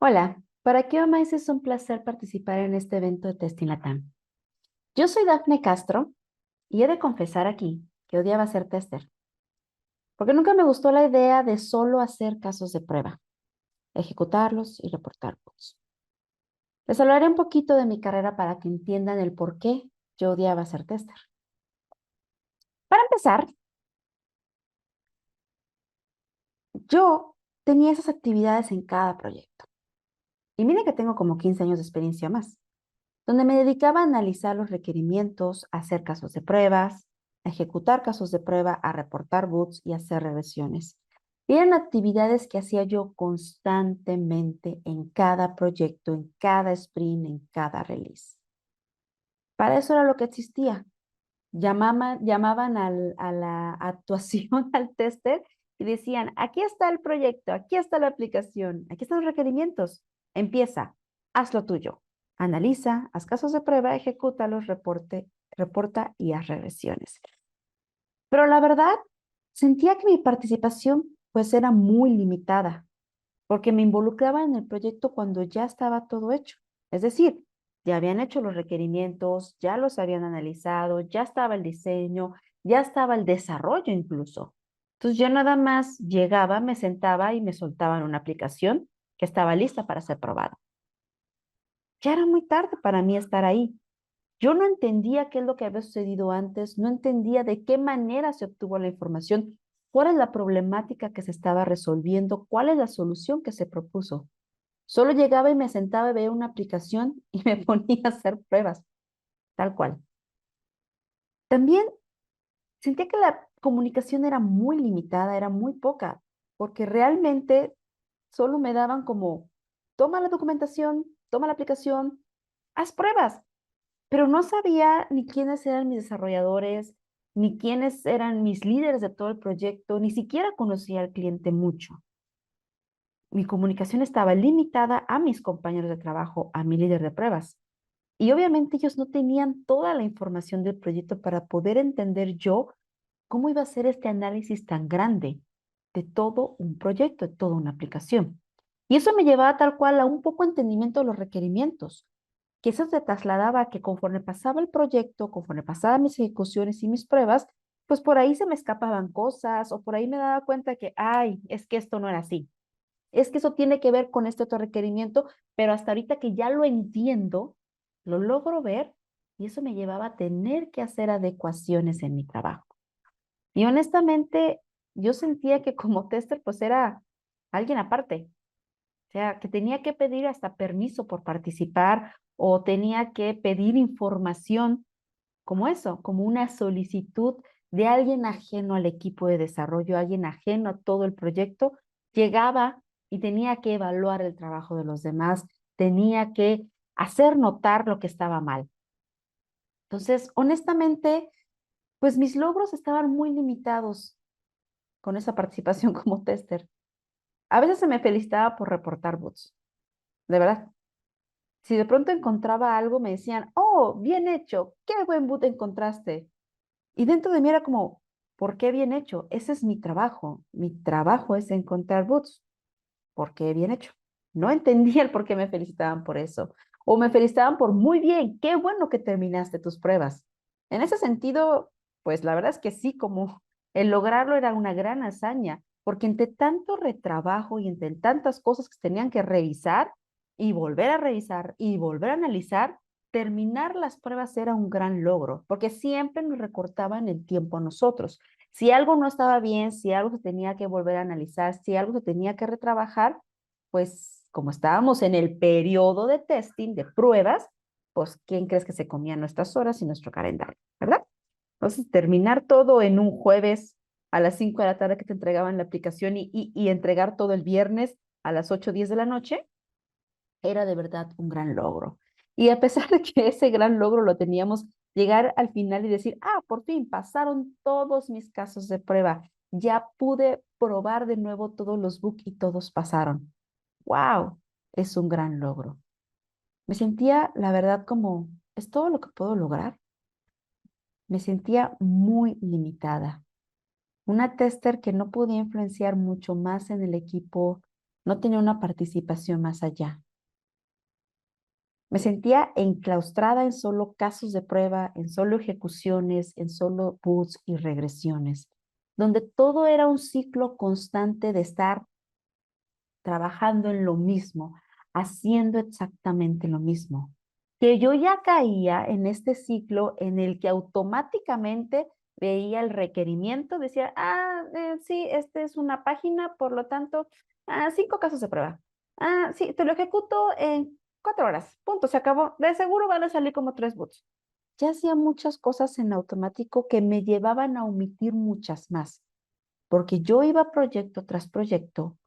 Hola, para QMIS es un placer participar en este evento de Testing Latam. Yo soy Dafne Castro y he de confesar aquí que odiaba ser tester, porque nunca me gustó la idea de solo hacer casos de prueba, ejecutarlos y reportar bugs. Les hablaré un poquito de mi carrera para que entiendan el por qué yo odiaba ser tester. Para empezar, yo tenía esas actividades en cada proyecto. Y mire que tengo como 15 años de experiencia más, donde me dedicaba a analizar los requerimientos, a hacer casos de pruebas, a ejecutar casos de prueba, a reportar bugs y a hacer regresiones. Y eran actividades que hacía yo constantemente en cada proyecto, en cada sprint, en cada release. Para eso era lo que existía. Llamaban a la actuación, al tester, y decían, aquí está el proyecto, aquí está la aplicación, aquí están los requerimientos. Empieza, haz lo tuyo. Analiza, haz casos de prueba, ejecútalos, reporta y haz regresiones. Pero la verdad, sentía que mi participación pues era muy limitada, porque me involucraba en el proyecto cuando ya estaba todo hecho. Es decir, ya habían hecho los requerimientos, ya los habían analizado, ya estaba el diseño, ya estaba el desarrollo incluso. Entonces yo nada más llegaba, me sentaba y me soltaban una aplicación que estaba lista para ser probada. Ya era muy tarde para mí estar ahí. Yo no entendía qué es lo que había sucedido antes, no entendía de qué manera se obtuvo la información, cuál es la problemática que se estaba resolviendo, cuál es la solución que se propuso. Solo llegaba y me sentaba y veía una aplicación y me ponía a hacer pruebas, tal cual. También sentía que la comunicación era muy limitada, era muy poca, porque realmente solo me daban como, toma la documentación, toma la aplicación, haz pruebas, pero no sabía ni quiénes eran mis desarrolladores, ni quiénes eran mis líderes de todo el proyecto, ni siquiera conocía al cliente mucho. Mi comunicación estaba limitada a mis compañeros de trabajo, a mi líder de pruebas. Y obviamente ellos no tenían toda la información del proyecto para poder entender yo cómo iba a ser este análisis tan grande de todo un proyecto, de toda una aplicación. Y eso me llevaba tal cual a un poco entendimiento de los requerimientos, que eso se trasladaba a que conforme pasaba el proyecto, conforme pasaban mis ejecuciones y mis pruebas, pues por ahí se me escapaban cosas o por ahí me daba cuenta que, ay, es que esto no era así. Es que eso tiene que ver con este otro requerimiento, pero hasta ahorita que ya lo entiendo, lo logro ver y eso me llevaba a tener que hacer adecuaciones en mi trabajo. Y honestamente, yo sentía que como tester, pues era alguien aparte. O sea, que tenía que pedir hasta permiso por participar o tenía que pedir información como eso, como una solicitud de alguien ajeno al equipo de desarrollo, alguien ajeno a todo el proyecto, llegaba y tenía que evaluar el trabajo de los demás, tenía que hacer notar lo que estaba mal. Entonces, honestamente, pues mis logros estaban muy limitados con esa participación como tester. A veces se me felicitaba por reportar bots, de verdad. Si de pronto encontraba algo, me decían, oh, bien hecho, qué buen boot encontraste. Y dentro de mí era como, ¿por qué bien hecho? Ese es mi trabajo. Mi trabajo es encontrar bugs. ¿Por qué bien hecho? No entendía el por qué me felicitaban por eso. O me felicitaban por muy bien, qué bueno que terminaste tus pruebas. En ese sentido, pues la verdad es que sí, como el lograrlo era una gran hazaña, porque entre tanto retrabajo y entre tantas cosas que tenían que revisar y volver a revisar y volver a analizar, terminar las pruebas era un gran logro, porque siempre nos recortaban el tiempo a nosotros. Si algo no estaba bien, si algo se tenía que volver a analizar, si algo se tenía que retrabajar, pues como estábamos en el periodo de testing, de pruebas, pues ¿quién crees que se comía nuestras horas y nuestro calendario, verdad? Entonces, terminar todo en un jueves a las 5 de la tarde que te entregaban la aplicación y entregar todo el viernes a las 8 o 10 de la noche, era de verdad un gran logro. Y a pesar de que ese gran logro lo teníamos, llegar al final y decir, ah, por fin pasaron todos mis casos de prueba, ya pude probar de nuevo todos los bugs y todos pasaron. ¡Wow! Es un gran logro. Me sentía, la verdad, como, ¿es todo lo que puedo lograr? Me sentía muy limitada. Una tester que no podía influenciar mucho más en el equipo, No tenía una participación más allá. Me sentía enclaustrada en solo casos de prueba, en solo ejecuciones, en solo boots y regresiones, donde todo era un ciclo constante de estar trabajando en lo mismo, haciendo exactamente lo mismo. Que yo ya caía en este ciclo en el que automáticamente veía el requerimiento, decía, sí, esta es una página, por lo tanto, 5 casos de prueba. Sí, te lo ejecuto en 4 horas, punto, se acabó. De seguro van a salir como 3 boots. Ya hacía muchas cosas en automático que me llevaban a omitir muchas más, porque yo iba proyecto tras proyecto,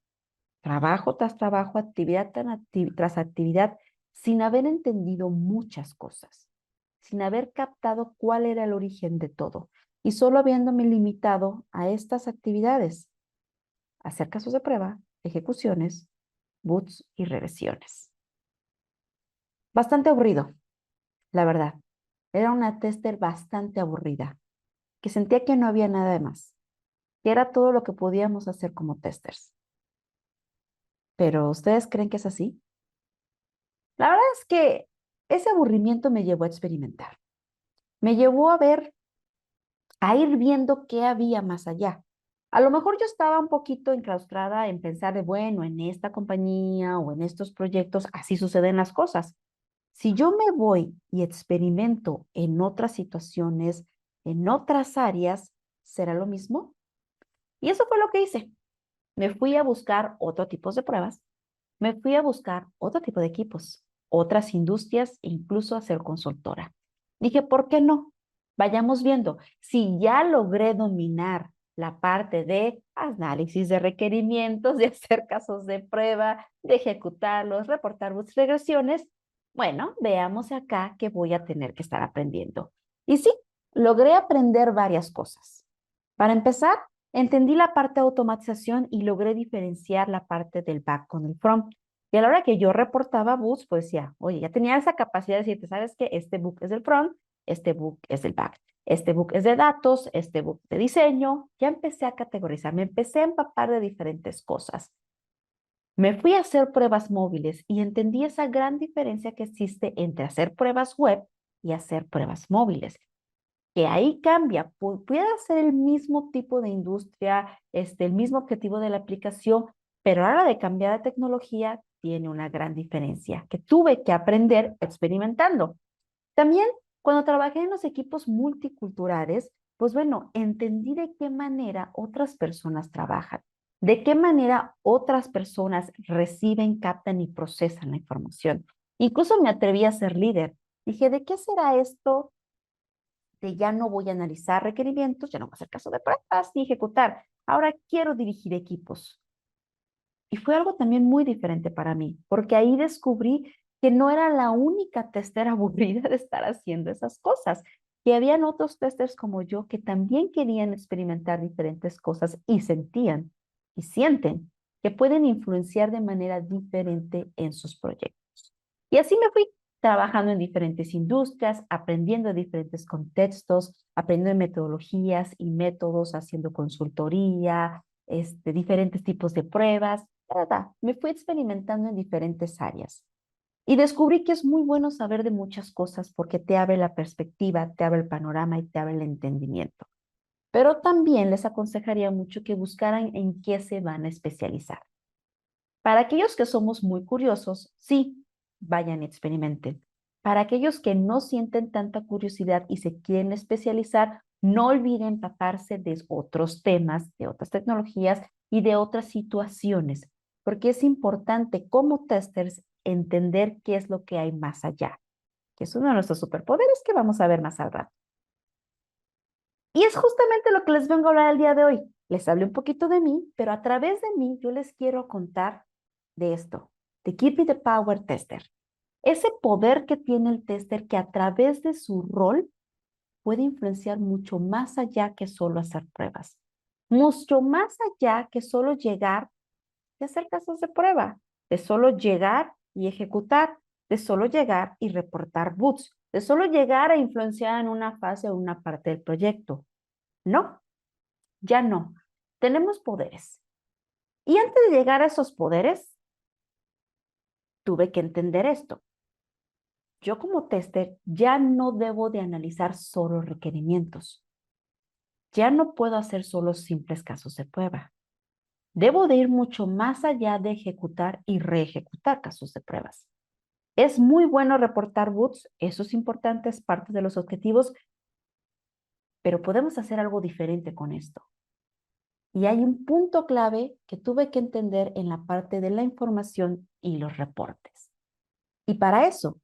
trabajo tras trabajo, actividad tras actividad, sin haber entendido muchas cosas, sin haber captado cuál era el origen de todo y solo habiéndome limitado a estas actividades, hacer casos de prueba, ejecuciones, boots y regresiones. Bastante aburrido, la verdad. Era una tester bastante aburrida, que sentía que no había nada de más, que era todo lo que podíamos hacer como testers. Pero ¿ustedes creen que es así? La verdad es que ese aburrimiento me llevó a experimentar. Me llevó a ir viendo qué había más allá. A lo mejor yo estaba un poquito enclaustrada en pensar de, bueno, en esta compañía o en estos proyectos, así suceden las cosas. Si yo me voy y experimento en otras situaciones, en otras áreas, ¿será lo mismo? Y eso fue lo que hice. Me fui a buscar otro tipo de pruebas, me fui a buscar otro tipo de equipos, otras industrias e incluso a ser consultora. Dije, ¿por qué no? Vayamos viendo. Si ya logré dominar la parte de análisis de requerimientos, de hacer casos de prueba, de ejecutarlos, reportar regresiones, bueno, veamos acá qué voy a tener que estar aprendiendo. Y sí, logré aprender varias cosas. Para empezar, entendí la parte de automatización y logré diferenciar la parte del back con el front. Y a la hora que yo reportaba bugs, pues decía, oye, ya tenía esa capacidad de decirte, ¿sabes qué? Este bug es del front, este bug es del back, este bug es de datos, este bug de diseño. Ya empecé a categorizar, me empecé a empapar de diferentes cosas. Me fui a hacer pruebas móviles y entendí esa gran diferencia que existe entre hacer pruebas web y hacer pruebas móviles, que ahí cambia. Puede ser el mismo tipo de industria, el mismo objetivo de la aplicación, pero a la hora de cambiar de tecnología tiene una gran diferencia que tuve que aprender experimentando. También cuando trabajé en los equipos multiculturales, pues bueno, entendí de qué manera otras personas trabajan, de qué manera otras personas reciben, captan y procesan la información. Incluso me atreví a ser líder. Dije, ¿de qué será esto de ya no voy a analizar requerimientos, ya no voy a hacer caso de pruebas ni ejecutar? Ahora quiero dirigir equipos. Y fue algo también muy diferente para mí, porque ahí descubrí que no era la única tester aburrida de estar haciendo esas cosas, que habían otros testers como yo que también querían experimentar diferentes cosas y sentían y sienten que pueden influenciar de manera diferente en sus proyectos. Y así me fui trabajando en diferentes industrias, aprendiendo de diferentes contextos, aprendiendo de metodologías y métodos, haciendo consultoría, diferentes tipos de pruebas. Me fui experimentando en diferentes áreas y descubrí que es muy bueno saber de muchas cosas porque te abre la perspectiva, te abre el panorama y te abre el entendimiento. Pero también les aconsejaría mucho que buscaran en qué se van a especializar. Para aquellos que somos muy curiosos, sí, vayan y experimenten. Para aquellos que no sienten tanta curiosidad y se quieren especializar, no olviden empaparse de otros temas, de otras tecnologías y de otras situaciones, porque es importante como testers entender qué es lo que hay más allá, que es uno de nuestros superpoderes que vamos a ver más al rato. Y es justamente lo que les vengo a hablar el día de hoy. Les hablé un poquito de mí, pero a través de mí yo les quiero contar de esto, de Keep It the Power Tester. Ese poder que tiene el tester que a través de su rol puede influenciar mucho más allá que solo hacer pruebas. Mucho más allá que solo llegar y hacer casos de prueba, de solo llegar y ejecutar, de solo llegar y reportar bugs, de solo llegar a influenciar en una fase o una parte del proyecto. No, ya no. Tenemos poderes. Y antes de llegar a esos poderes, tuve que entender esto. Yo como tester ya no debo de analizar solo requerimientos. Ya no puedo hacer solo simples casos de prueba. Debo de ir mucho más allá de ejecutar y reejecutar casos de pruebas. Es muy bueno reportar bugs, eso es importante, es parte de los objetivos, pero podemos hacer algo diferente con esto. Y hay un punto clave que tuve que entender en la parte de la información y los reportes. Y para eso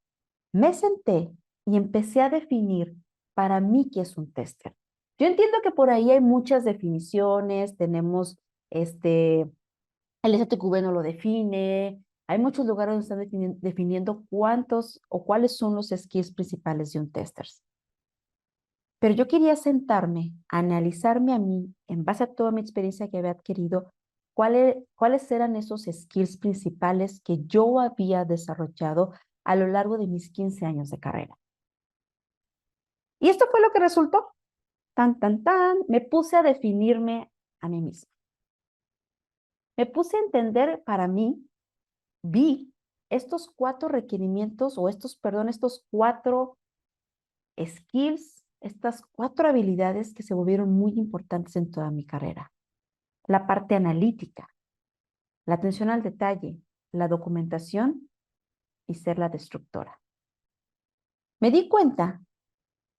me senté y empecé a definir para mí qué es un tester. Yo entiendo que por ahí hay muchas definiciones, tenemos el STQB no lo define, hay muchos lugares donde están definiendo cuántos o cuáles son los skills principales de un tester. Pero yo quería sentarme, analizarme a mí, en base a toda mi experiencia que había adquirido, cuáles eran esos skills principales que yo había desarrollado a lo largo de mis 15 años de carrera. Y esto fue lo que resultó. Me puse a definirme a mí misma. Me puse a entender para mí, vi estos 4 requerimientos o estos 4 skills, estas 4 habilidades que se volvieron muy importantes en toda mi carrera. La parte analítica, la atención al detalle, la documentación y ser la destructora. Me di cuenta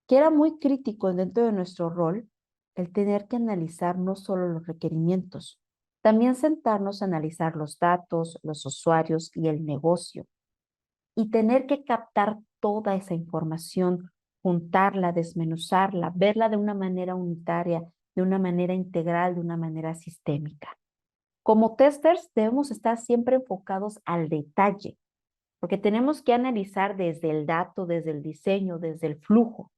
que era muy crítico dentro de nuestro rol el tener que analizar no solo los requerimientos, también sentarnos a analizar los datos, los usuarios y el negocio y tener que captar toda esa información, juntarla, desmenuzarla, verla de una manera unitaria, de una manera integral, de una manera sistémica. Como testers debemos estar siempre enfocados al detalle, porque tenemos que analizar desde el dato, desde el diseño, desde el flujo.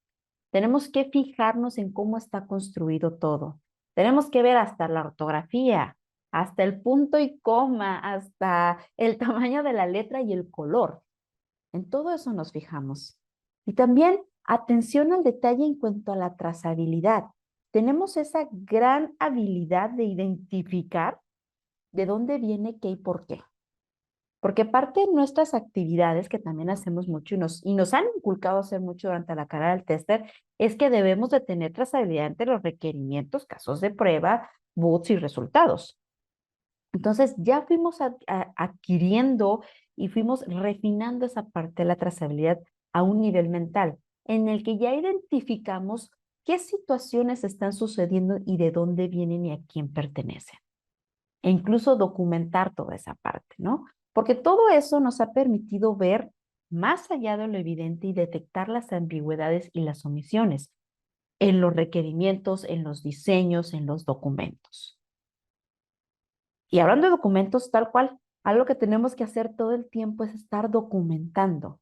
Tenemos que fijarnos en cómo está construido todo. Tenemos que ver hasta la ortografía, hasta el punto y coma, hasta el tamaño de la letra y el color. En todo eso nos fijamos. Y también atención al detalle en cuanto a la trazabilidad. Tenemos esa gran habilidad de identificar de dónde viene qué y por qué. Porque parte de nuestras actividades, que también hacemos mucho y nos han inculcado hacer mucho durante la carrera del tester, es que debemos de tener trazabilidad entre los requerimientos, casos de prueba, bugs y resultados. Entonces ya fuimos adquiriendo y fuimos refinando esa parte de la trazabilidad a un nivel mental, en el que ya identificamos qué situaciones están sucediendo y de dónde vienen y a quién pertenecen. E incluso documentar toda esa parte, ¿no? Porque todo eso nos ha permitido ver más allá de lo evidente y detectar las ambigüedades y las omisiones en los requerimientos, en los diseños, en los documentos. Y hablando de documentos, tal cual, algo que tenemos que hacer todo el tiempo es estar documentando.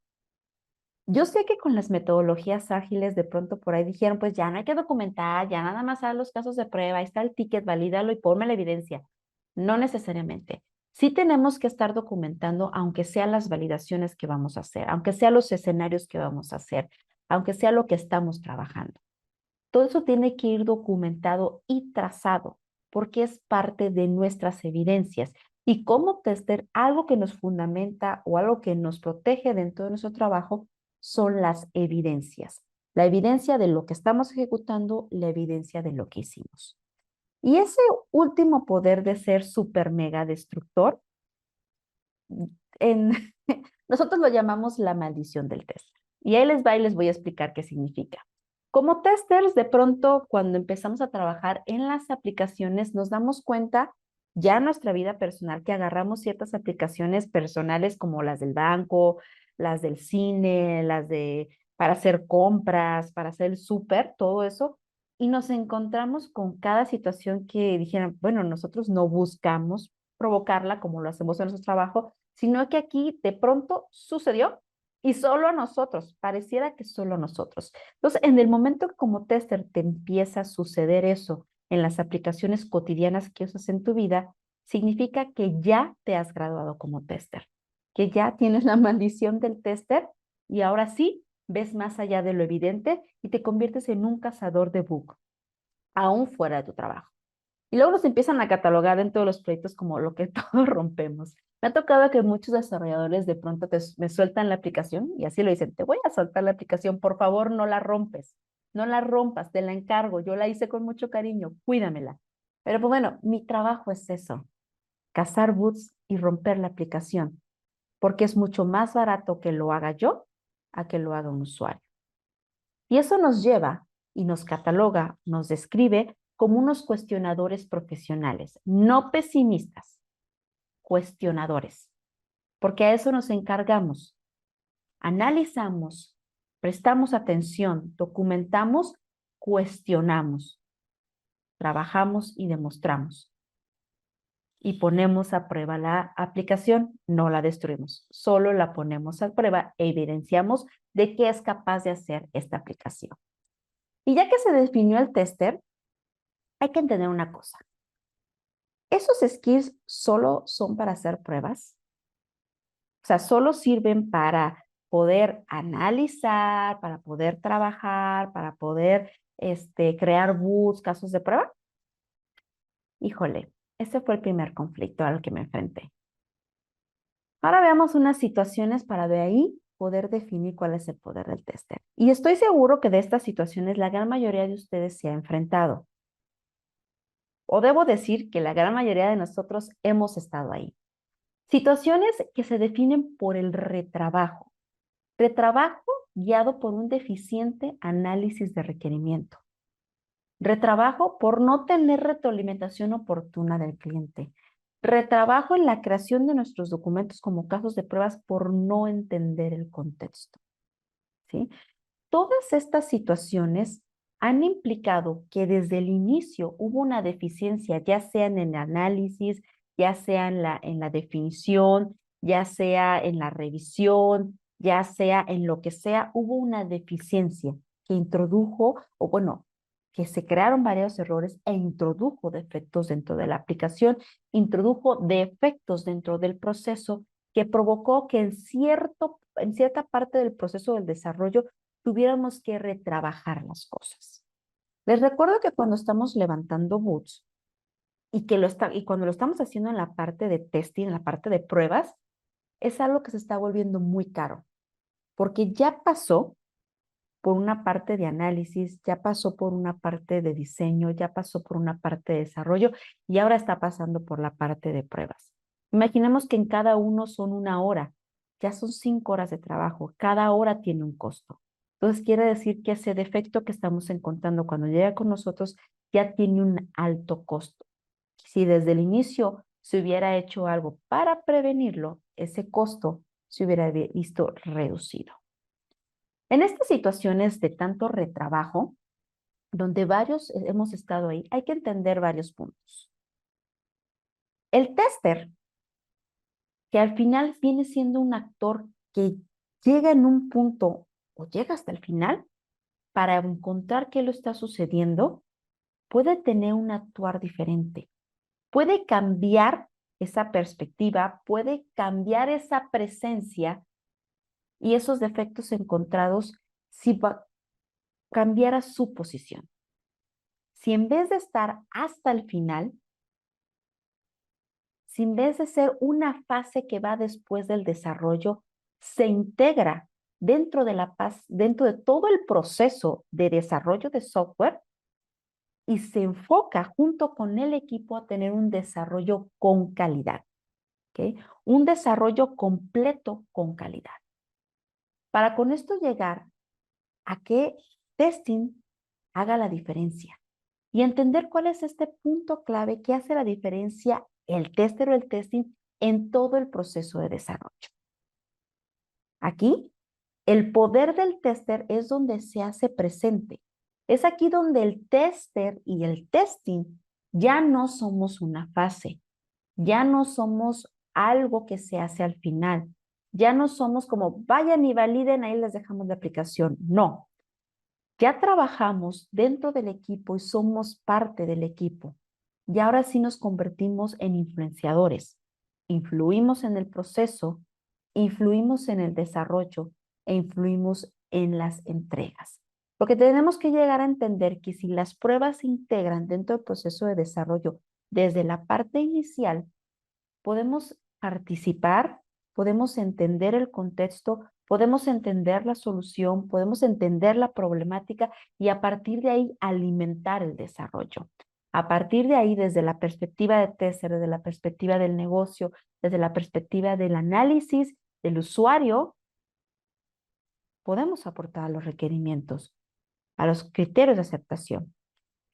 Yo sé que con las metodologías ágiles de pronto por ahí dijeron, pues ya no hay que documentar, ya nada más haz los casos de prueba, ahí está el ticket, valídalo y ponme la evidencia. No necesariamente. Sí tenemos que estar documentando, aunque sean las validaciones que vamos a hacer, aunque sean los escenarios que vamos a hacer, aunque sea lo que estamos trabajando. Todo eso tiene que ir documentado y trazado, porque es parte de nuestras evidencias. Y como tester, algo que nos fundamenta o algo que nos protege dentro de nuestro trabajo son las evidencias. La evidencia de lo que estamos ejecutando, la evidencia de lo que hicimos. Y ese último poder de ser súper mega destructor, en, nosotros lo llamamos la maldición del tester. Y ahí les va y les voy a explicar qué significa. Como testers, de pronto, cuando empezamos a trabajar en las aplicaciones, nos damos cuenta ya en nuestra vida personal que agarramos ciertas aplicaciones personales como las del banco, las del cine, las de para hacer compras, para hacer el súper, todo eso, y nos encontramos con cada situación que dijeran, bueno, nosotros no buscamos provocarla como lo hacemos en nuestro trabajo, sino que aquí de pronto sucedió y solo a nosotros, pareciera que solo a nosotros. Entonces, en el momento que como tester te empieza a suceder eso en las aplicaciones cotidianas que usas en tu vida, significa que ya te has graduado como tester, que ya tienes la maldición del tester y ahora sí ves más allá de lo evidente y te conviertes en un cazador de bug, aún fuera de tu trabajo. Y luego nos empiezan a catalogar dentro de los proyectos como lo que todos rompemos. Me ha tocado que muchos desarrolladores de pronto me sueltan la aplicación y así lo dicen, te voy a soltar la aplicación, por favor no la rompes, no la rompas, te la encargo, yo la hice con mucho cariño, cuídamela. Pero pues bueno, mi trabajo es eso, cazar bugs y romper la aplicación, porque es mucho más barato que lo haga yo a que lo haga un usuario. Y eso nos lleva y nos cataloga, nos describe como unos cuestionadores profesionales, no pesimistas, cuestionadores, porque a eso nos encargamos. Analizamos, prestamos atención, documentamos, cuestionamos, trabajamos y demostramos. Y ponemos a prueba la aplicación, no la destruimos, solo la ponemos a prueba e evidenciamos de qué es capaz de hacer esta aplicación. Y ya que se definió el tester, hay que entender una cosa. ¿Esos skills solo son para hacer pruebas? O sea, solo sirven para poder analizar, para poder trabajar, para poder crear bugs, casos de prueba. Híjole, ese fue el primer conflicto al que me enfrenté. Ahora veamos unas situaciones para de ahí poder definir cuál es el poder del tester. Y estoy seguro que de estas situaciones la gran mayoría de ustedes se ha enfrentado. O debo decir que la gran mayoría de nosotros hemos estado ahí. Situaciones que se definen por el retrabajo. Retrabajo guiado por un deficiente análisis de requerimiento. Retrabajo por no tener retroalimentación oportuna del cliente. Retrabajo en la creación de nuestros documentos como casos de pruebas por no entender el contexto. ¿Sí? Todas estas situaciones han implicado que desde el inicio hubo una deficiencia, ya sea en el análisis, ya sea en la definición, ya sea en la revisión, ya sea en lo que sea, hubo una deficiencia que introdujo, o bueno, que se crearon varios errores e introdujo defectos dentro de la aplicación, introdujo defectos dentro del proceso que provocó que en cierta parte del proceso del desarrollo tuviéramos que retrabajar las cosas. Les recuerdo que cuando estamos levantando boots y cuando lo estamos haciendo en la parte de testing, en la parte de pruebas, es algo que se está volviendo muy caro, porque ya pasó por una parte de análisis, ya pasó por una parte de diseño, ya pasó por una parte de desarrollo y ahora está pasando por la parte de pruebas. Imaginemos que en cada uno son 1 hora, ya son 5 horas de trabajo, cada hora tiene un costo. Entonces quiere decir que ese defecto que estamos encontrando cuando llega con nosotros ya tiene un alto costo. Si desde el inicio se hubiera hecho algo para prevenirlo, ese costo se hubiera visto reducido. En estas situaciones de tanto retrabajo, donde varios hemos estado ahí, hay que entender varios puntos. El tester, que al final viene siendo un actor que llega en un punto o llega hasta el final para encontrar qué lo está sucediendo, puede tener un actuar diferente, puede cambiar esa perspectiva, puede cambiar esa presencia y esos defectos encontrados si cambiara su posición. Si en vez de estar hasta el final, si en vez de ser una fase que va después del desarrollo, se integra dentro de todo el proceso de desarrollo de software y se enfoca junto con el equipo a tener un desarrollo con calidad, ¿ok? Un desarrollo completo con calidad. Para con esto llegar a que testing haga la diferencia y entender cuál es este punto clave que hace la diferencia el tester o el testing en todo el proceso de desarrollo. Aquí, el poder del tester es donde se hace presente. Es aquí donde el tester y el testing ya no somos una fase, ya no somos algo que se hace al final, ya no somos como vayan y validen, ahí les dejamos la aplicación. No, ya trabajamos dentro del equipo y somos parte del equipo. Y ahora sí nos convertimos en influenciadores. Influimos en el proceso, influimos en el desarrollo e influimos en las entregas. Porque tenemos que llegar a entender que si las pruebas se integran dentro del proceso de desarrollo desde la parte inicial, podemos participar, podemos entender el contexto, podemos entender la solución, podemos entender la problemática y a partir de ahí alimentar el desarrollo. A partir de ahí, desde la perspectiva de tester, desde la perspectiva del negocio, desde la perspectiva del análisis del usuario, podemos aportar a los requerimientos, a los criterios de aceptación.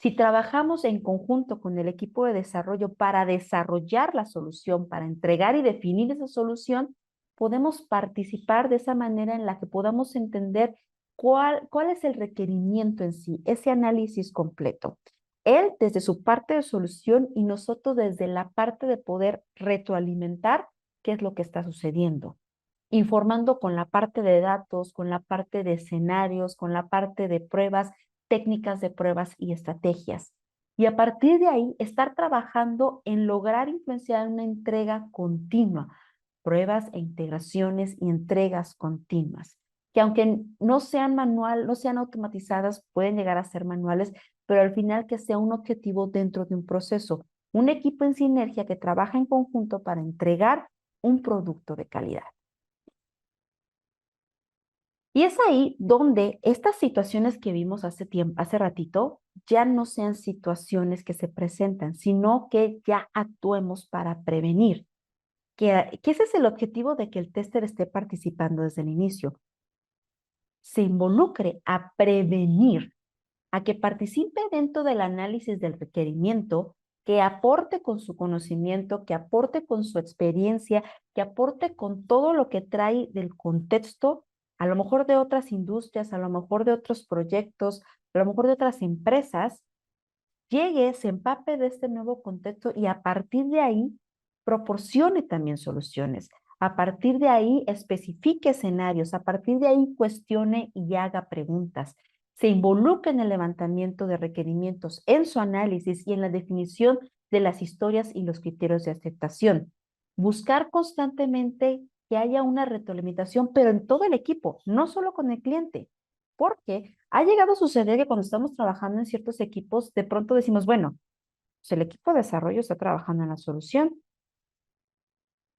Si trabajamos en conjunto con el equipo de desarrollo para desarrollar la solución, para entregar y definir esa solución, podemos participar de esa manera en la que podamos entender cuál es el requerimiento en sí, ese análisis completo. Él desde su parte de solución y nosotros desde la parte de poder retroalimentar qué es lo que está sucediendo, informando con la parte de datos, con la parte de escenarios, con la parte de pruebas, técnicas de pruebas y estrategias. Y a partir de ahí, estar trabajando en lograr influenciar una entrega continua, pruebas e integraciones y entregas continuas, que aunque no sean manual, no sean automatizadas, pueden llegar a ser manuales, pero al final que sea un objetivo dentro de un proceso, un equipo en sinergia que trabaja en conjunto para entregar un producto de calidad. Y es ahí donde estas situaciones que vimos hace tiempo, hace ratito, ya no sean situaciones que se presentan, sino que ya actuemos para prevenir. Que ese es el objetivo de que el tester esté participando desde el inicio. Se involucre a prevenir, a que participe dentro del análisis del requerimiento, que aporte con su conocimiento, que aporte con su experiencia, que aporte con todo lo que trae del contexto, a lo mejor de otras industrias, a lo mejor de otros proyectos, a lo mejor de otras empresas, llegue, se empape de este nuevo contexto y a partir de ahí proporcione también soluciones. A partir de ahí especifique escenarios, a partir de ahí cuestione y haga preguntas. Se involucre en el levantamiento de requerimientos, en su análisis y en la definición de las historias y los criterios de aceptación. Buscar constantemente que haya una retroalimentación, pero en todo el equipo, no solo con el cliente. Porque ha llegado a suceder que cuando estamos trabajando en ciertos equipos, de pronto decimos, bueno, pues el equipo de desarrollo está trabajando en la solución,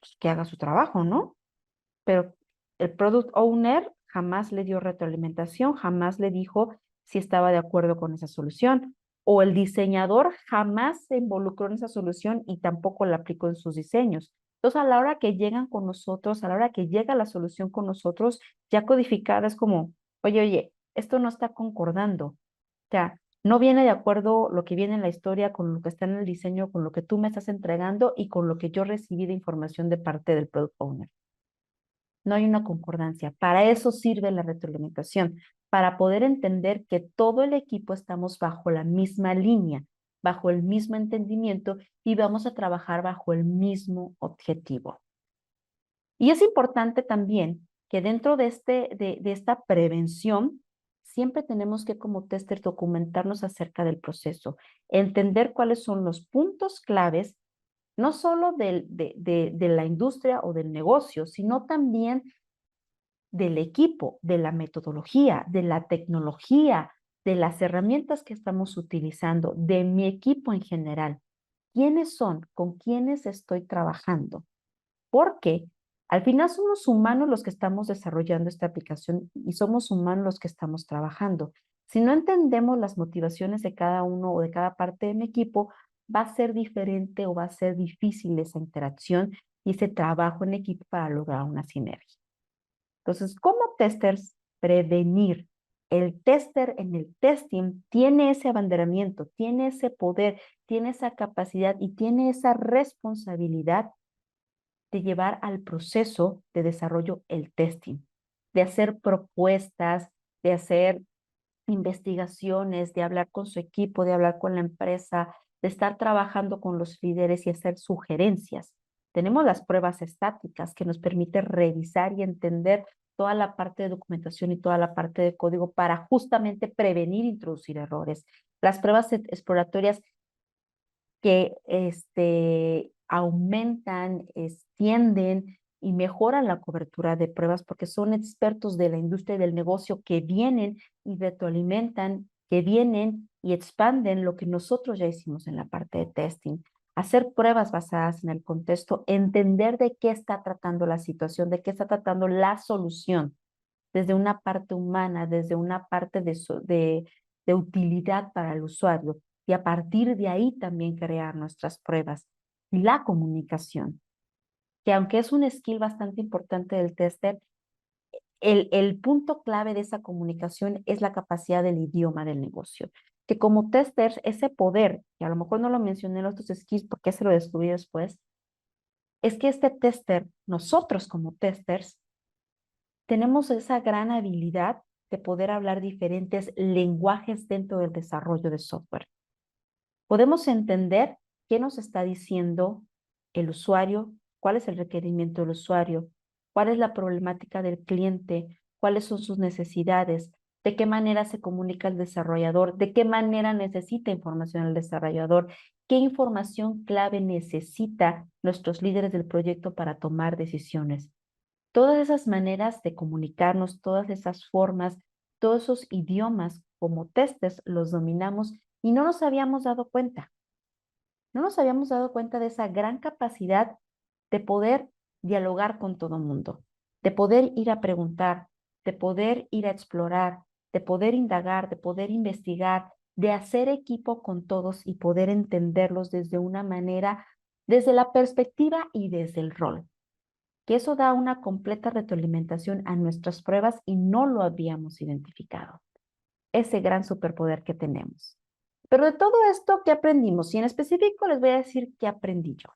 pues que haga su trabajo, ¿no? Pero el product owner jamás le dio retroalimentación, jamás le dijo si estaba de acuerdo con esa solución, o el diseñador jamás se involucró en esa solución y tampoco la aplicó en sus diseños. Entonces, a la hora que llegan con nosotros, a la hora que llega la solución con nosotros, ya codificada es como, oye, esto no está concordando. O sea, no viene de acuerdo lo que viene en la historia con lo que está en el diseño, con lo que tú me estás entregando y con lo que yo recibí de información de parte del product owner. No hay una concordancia. Para eso sirve la retroalimentación, para poder entender que todo el equipo estamos bajo la misma línea, bajo el mismo entendimiento y vamos a trabajar bajo el mismo objetivo. Y es importante también que dentro de esta prevención, siempre tenemos que como tester documentarnos acerca del proceso, entender cuáles son los puntos claves, no solo de la industria o del negocio, sino también del equipo, de la metodología, de la tecnología, de las herramientas que estamos utilizando, de mi equipo en general. ¿Quiénes son? ¿Con quiénes estoy trabajando? Porque al final somos humanos los que estamos desarrollando esta aplicación y somos humanos los que estamos trabajando. Si no entendemos las motivaciones de cada uno o de cada parte de mi equipo, va a ser diferente o va a ser difícil esa interacción y ese trabajo en equipo para lograr una sinergia. Entonces, como testers, prevenir. El tester en el testing tiene ese abanderamiento, tiene ese poder, tiene esa capacidad y tiene esa responsabilidad de llevar al proceso de desarrollo el testing, de hacer propuestas, de hacer investigaciones, de hablar con su equipo, de hablar con la empresa, de estar trabajando con los líderes y hacer sugerencias. Tenemos las pruebas estáticas que nos permiten revisar y entender toda la parte de documentación y toda la parte de código para justamente prevenir e introducir errores. Las pruebas exploratorias que aumentan, extienden y mejoran la cobertura de pruebas porque son expertos de la industria y del negocio que vienen y retroalimentan, que vienen y expanden lo que nosotros ya hicimos en la parte de testing. Hacer pruebas basadas en el contexto, entender de qué está tratando la situación, de qué está tratando la solución, desde una parte humana, desde una parte de utilidad para el usuario. Y a partir de ahí también crear nuestras pruebas. Y la comunicación, que aunque es un skill bastante importante del tester, el punto clave de esa comunicación es la capacidad del idioma del negocio. Que como testers, ese poder, que a lo mejor no lo mencioné en los otros skills porque se lo descubrí después, es que este tester, nosotros como testers, tenemos esa gran habilidad de poder hablar diferentes lenguajes dentro del desarrollo de software. Podemos entender qué nos está diciendo el usuario, cuál es el requerimiento del usuario, cuál es la problemática del cliente, cuáles son sus necesidades, de qué manera se comunica el desarrollador, de qué manera necesita información el desarrollador, qué información clave necesita nuestros líderes del proyecto para tomar decisiones. Todas esas maneras de comunicarnos, todas esas formas, todos esos idiomas como testers los dominamos y no nos habíamos dado cuenta. No nos habíamos dado cuenta de esa gran capacidad de poder dialogar con todo el mundo, de poder ir a preguntar, de poder ir a explorar, de poder indagar, de poder investigar, de hacer equipo con todos y poder entenderlos desde una manera, desde la perspectiva y desde el rol, que eso da una completa retroalimentación a nuestras pruebas y no lo habíamos identificado. Ese gran superpoder que tenemos. Pero de todo esto, ¿qué aprendimos? Y en específico les voy a decir qué aprendí yo.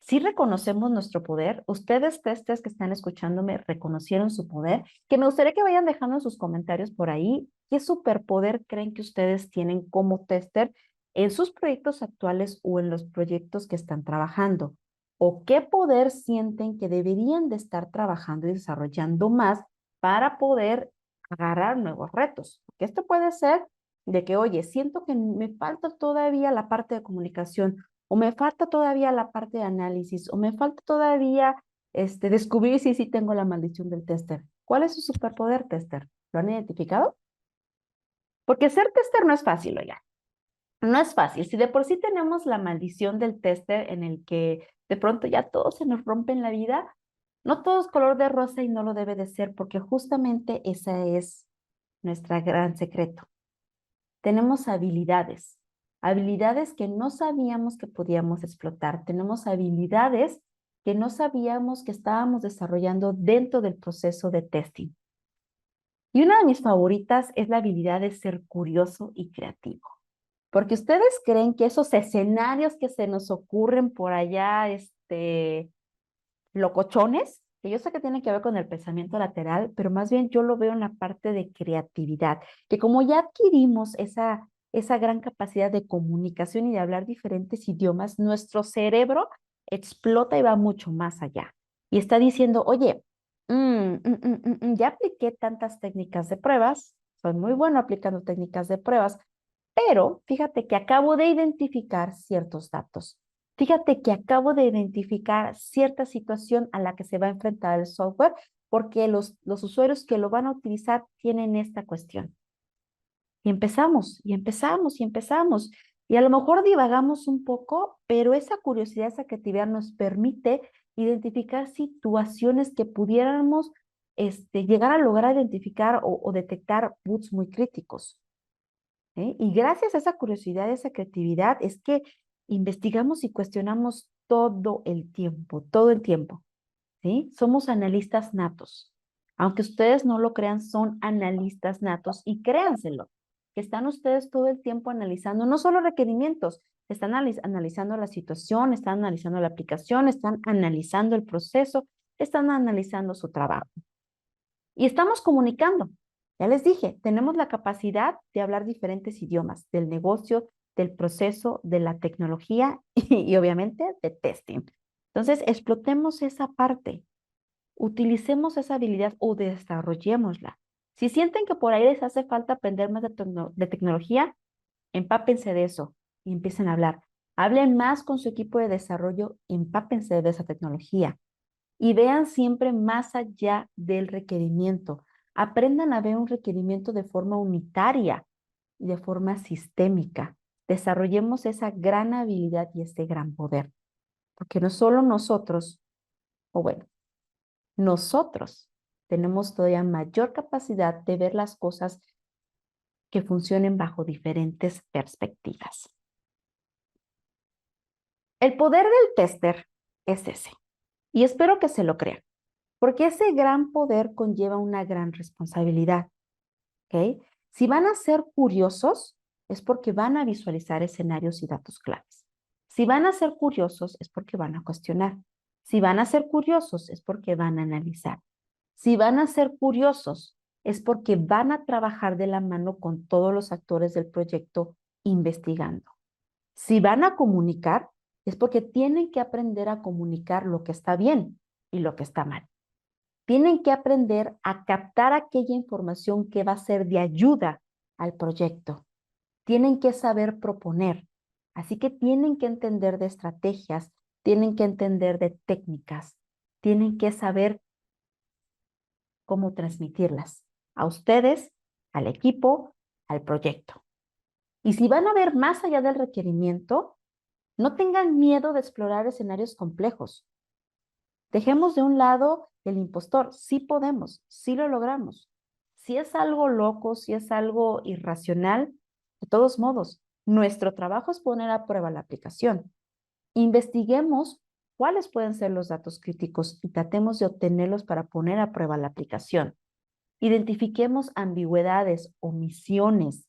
Si reconocemos nuestro poder, ustedes testers que están escuchándome reconocieron su poder, que me gustaría que vayan dejando en sus comentarios por ahí qué superpoder creen que ustedes tienen como tester en sus proyectos actuales o en los proyectos que están trabajando. O qué poder sienten que deberían de estar trabajando y desarrollando más para poder agarrar nuevos retos. Porque esto puede ser de que, oye, siento que me falta todavía la parte de comunicación o me falta todavía la parte de análisis, o me falta todavía descubrir si sí tengo la maldición del tester. ¿Cuál es su superpoder, tester? ¿Lo han identificado? Porque ser tester no es fácil, oiga. No es fácil. Si de por sí tenemos la maldición del tester en el que de pronto ya todo se nos rompe en la vida, no todo es color de rosa y no lo debe de ser, porque justamente ese es nuestro gran secreto. Tenemos habilidades, habilidades que no sabíamos que podíamos explotar. Tenemos habilidades que no sabíamos que estábamos desarrollando dentro del proceso de testing. Y una de mis favoritas es la habilidad de ser curioso y creativo. Porque ustedes creen que esos escenarios que se nos ocurren por allá, locochones, que yo sé que tienen que ver con el pensamiento lateral, pero más bien yo lo veo en la parte de creatividad, que como ya adquirimos esa gran capacidad de comunicación y de hablar diferentes idiomas, nuestro cerebro explota y va mucho más allá. Y está diciendo, oye, ya apliqué tantas técnicas de pruebas, soy muy bueno aplicando técnicas de pruebas, pero fíjate que acabo de identificar ciertos datos. Fíjate que acabo de identificar cierta situación a la que se va a enfrentar el software porque los usuarios que lo van a utilizar tienen esta cuestión. Y empezamos, y empezamos, y empezamos. Y a lo mejor divagamos un poco, pero esa curiosidad, esa creatividad nos permite identificar situaciones que pudiéramos llegar a lograr identificar o detectar bugs muy críticos. Y gracias a esa curiosidad, a esa creatividad, es que investigamos y cuestionamos todo el tiempo, ¿sí? Somos analistas natos. Aunque ustedes no lo crean, son analistas natos y créanselo, que están ustedes todo el tiempo analizando, no solo requerimientos, están analizando la situación, están analizando la aplicación, están analizando el proceso, están analizando su trabajo. Y estamos comunicando. Ya les dije, tenemos la capacidad de hablar diferentes idiomas, del negocio, del proceso, de la tecnología y obviamente de testing. Entonces, explotemos esa parte, utilicemos esa habilidad o desarrollémosla. Si sienten que por ahí les hace falta aprender más de tecnología, empápense de eso y empiecen a hablar. Hablen más con su equipo de desarrollo, empápense de esa tecnología. y vean siempre más allá del requerimiento. Aprendan a ver un requerimiento de forma unitaria y de forma sistémica. Desarrollemos esa gran habilidad y este gran poder, porque no solo nosotros, o bueno, nosotros tenemos todavía mayor capacidad de ver las cosas que funcionen bajo diferentes perspectivas. El poder del tester es ese, y espero que se lo crean, porque ese gran poder conlleva una gran responsabilidad, ¿ok? Si van a ser curiosos, es porque van a visualizar escenarios y datos claves. Si van a ser curiosos, es porque van a cuestionar. Si van a ser curiosos, es porque van a analizar. Si van a ser curiosos, es porque van a trabajar de la mano con todos los actores del proyecto investigando. Si van a comunicar, es porque tienen que aprender a comunicar lo que está bien y lo que está mal. Tienen que aprender a captar aquella información que va a ser de ayuda al proyecto. Tienen que saber proponer. Así que tienen que entender de estrategias, tienen que entender de técnicas, tienen que saber cómo transmitirlas a ustedes, al equipo, al proyecto. Y si van a ver más allá del requerimiento, no tengan miedo de explorar escenarios complejos. Dejemos de un lado el impostor. Sí podemos, sí lo logramos. Si es algo loco, si es algo irracional, de todos modos, nuestro trabajo es poner a prueba la aplicación. Investiguemos cuáles pueden ser los datos críticos y tratemos de obtenerlos para poner a prueba la aplicación. Identifiquemos ambigüedades, omisiones,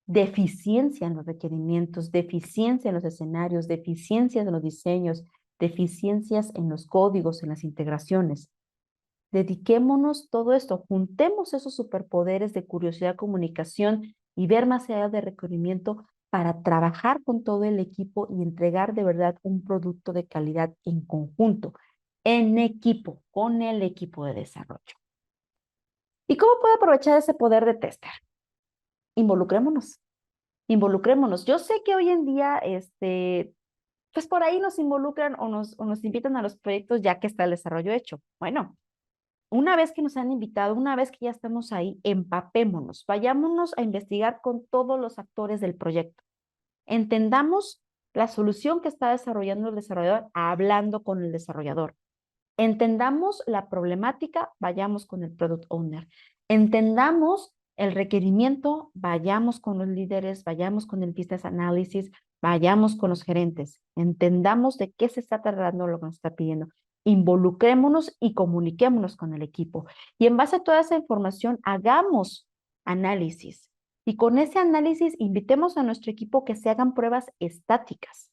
deficiencia en los requerimientos, deficiencia en los escenarios, deficiencias en los diseños, deficiencias en los códigos, en las integraciones. Dediquémonos todo esto, juntemos esos superpoderes de curiosidad, comunicación y ver más allá del requerimiento para trabajar con todo el equipo y entregar de verdad un producto de calidad en conjunto, en equipo, con el equipo de desarrollo. ¿Y cómo puedo aprovechar ese poder de tester? Involucrémonos. Involucrémonos. Yo sé que hoy en día, pues por ahí nos involucran o nos invitan a los proyectos ya que está el desarrollo hecho. Bueno, una vez que nos han invitado, una vez que ya estamos ahí, empapémonos, vayámonos a investigar con todos los actores del proyecto. Entendamos la solución que está desarrollando el desarrollador hablando con el desarrollador. Entendamos la problemática, vayamos con el product owner. Entendamos el requerimiento, vayamos con los líderes, vayamos con el business analysis, vayamos con los gerentes. Entendamos de qué se está tratando lo que nos está pidiendo. Involucrémonos y comuniquémonos con el equipo. Y en base a toda esa información, hagamos análisis. Y con ese análisis, invitemos a nuestro equipo que se hagan pruebas estáticas,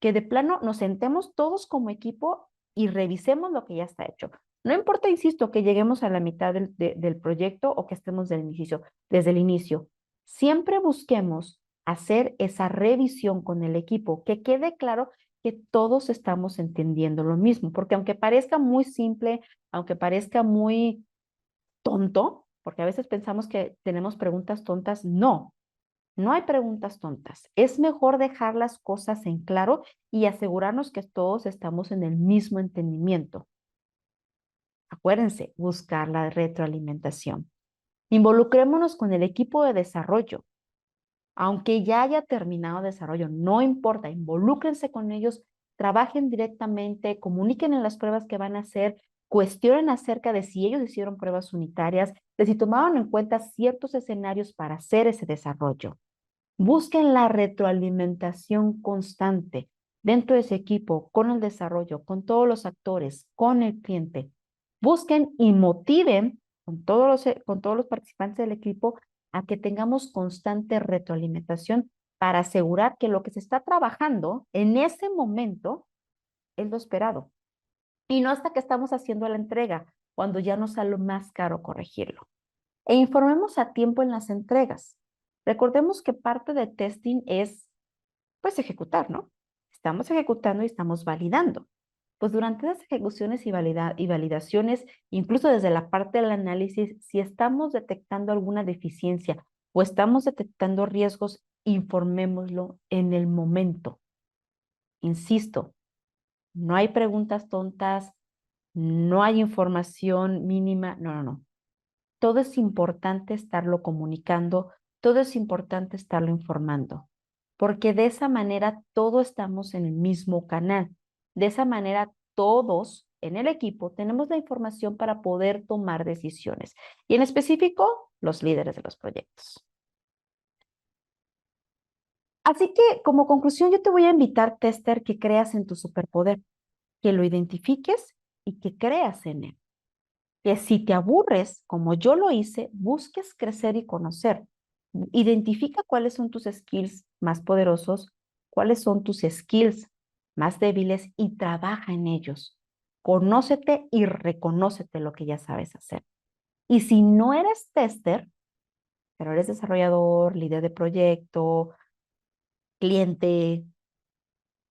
que de plano nos sentemos todos como equipo y revisemos lo que ya está hecho. No importa, insisto, que lleguemos a la mitad del proyecto o que estemos desde el inicio. Siempre busquemos hacer esa revisión con el equipo, que quede claro que todos estamos entendiendo lo mismo, porque aunque parezca muy simple, aunque parezca muy tonto, porque a veces pensamos que tenemos preguntas tontas, no, no hay preguntas tontas. Es mejor dejar las cosas en claro y asegurarnos que todos estamos en el mismo entendimiento. Acuérdense, buscar la retroalimentación. Involucrémonos con el equipo de desarrollo. Aunque ya haya terminado desarrollo, no importa, involúcrense con ellos, trabajen directamente, comuniquen en las pruebas que van a hacer, cuestionen acerca de si ellos hicieron pruebas unitarias, de si tomaron en cuenta ciertos escenarios para hacer ese desarrollo. Busquen la retroalimentación constante dentro de ese equipo, con el desarrollo, con todos los actores, con el cliente. Busquen y motiven con todos los participantes del equipo a que tengamos constante retroalimentación para asegurar que lo que se está trabajando en ese momento es lo esperado. Y no hasta que estamos haciendo la entrega, cuando ya nos sale más caro corregirlo. E informemos a tiempo en las entregas. Recordemos que parte de testing es, pues, ejecutar, ¿no? Estamos ejecutando y estamos validando. Pues durante las ejecuciones y validaciones, incluso desde la parte del análisis, si estamos detectando alguna deficiencia o estamos detectando riesgos, informémoslo en el momento. Insisto, no hay preguntas tontas, no hay información mínima, no, no, no. Todo es importante estarlo comunicando, todo es importante estarlo informando, porque de esa manera todos estamos en el mismo canal. De esa manera todos en el equipo tenemos la información para poder tomar decisiones y en específico los líderes de los proyectos. Así que como conclusión yo te voy a invitar, tester, que creas en tu superpoder, que lo identifiques y que creas en él. Que si te aburres, como yo lo hice, busques crecer y conocer. Identifica cuáles son tus skills más poderosos, cuáles son tus skills más débiles y trabaja en ellos. Conócete y reconócete lo que ya sabes hacer. Y si no eres tester, pero eres desarrollador, líder de proyecto, cliente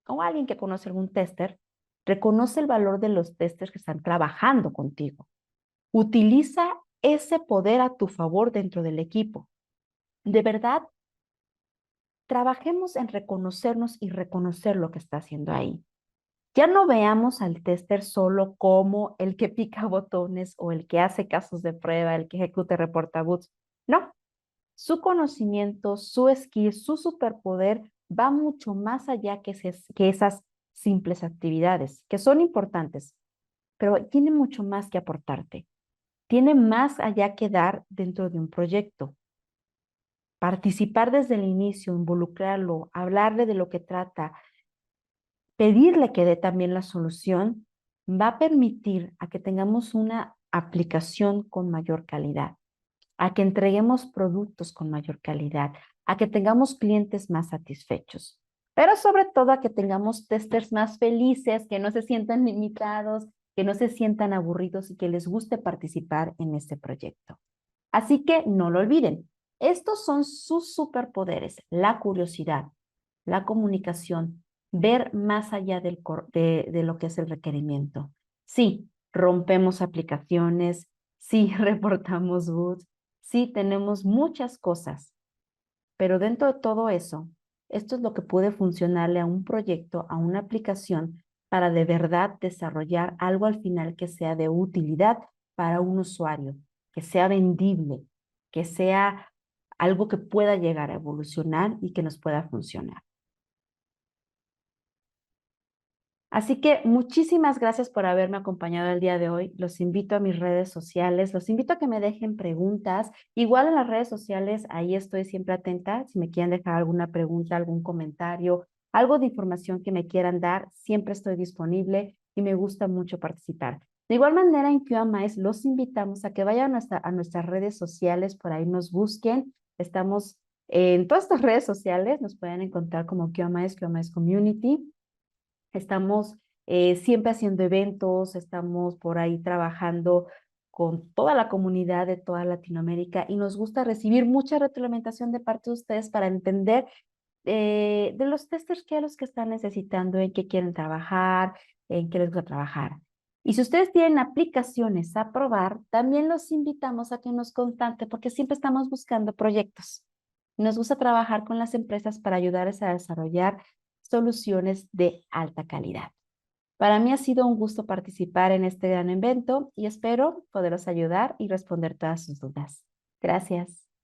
o alguien que conoce algún tester, reconoce el valor de los testers que están trabajando contigo. Utiliza ese poder a tu favor dentro del equipo. De verdad, trabajemos en reconocernos y reconocer lo que está haciendo ahí. Ya no veamos al tester solo como el que pica botones o el que hace casos de prueba, el que ejecuta reportabugs. No, su conocimiento, su skill, su superpoder va mucho más allá que esas simples actividades, que son importantes, pero tiene mucho más que aportarte. Tiene más allá que dar dentro de un proyecto. Participar desde el inicio, involucrarlo, hablarle de lo que trata, pedirle que dé también la solución, va a permitir a que tengamos una aplicación con mayor calidad, a que entreguemos productos con mayor calidad, a que tengamos clientes más satisfechos, pero sobre todo a que tengamos testers más felices, que no se sientan limitados, que no se sientan aburridos y que les guste participar en este proyecto. Así que no lo olviden, estos son sus superpoderes: la curiosidad, la comunicación, ver más allá de lo que es el requerimiento. Sí, rompemos aplicaciones, sí, reportamos bugs, sí, tenemos muchas cosas, pero dentro de todo eso, esto es lo que puede funcionarle a un proyecto, a una aplicación, para de verdad desarrollar algo al final que sea de utilidad para un usuario, que sea vendible, que sea algo que pueda llegar a evolucionar y que nos pueda funcionar. Así que muchísimas gracias por haberme acompañado el día de hoy. Los invito a mis redes sociales, los invito a que me dejen preguntas. Igual en las redes sociales, ahí estoy siempre atenta. Si me quieren dejar alguna pregunta, algún comentario, algo de información que me quieran dar, siempre estoy disponible y me gusta mucho participar. De igual manera, en QAMAES los invitamos a que vayan a nuestras redes sociales, por ahí nos busquen. Estamos en todas estas redes sociales, nos pueden encontrar como QAMAES, QAMAES Community. Estamos siempre haciendo eventos, estamos por ahí trabajando con toda la comunidad de toda Latinoamérica y nos gusta recibir mucha retroalimentación de parte de ustedes para entender de los testers qué es los que están necesitando, en qué quieren trabajar, en qué les gusta trabajar. Y si ustedes tienen aplicaciones a probar, también los invitamos a que nos contacten porque siempre estamos buscando proyectos. Nos gusta trabajar con las empresas para ayudarles a desarrollar soluciones de alta calidad. Para mí ha sido un gusto participar en este gran evento y espero poderos ayudar y responder todas sus dudas. Gracias.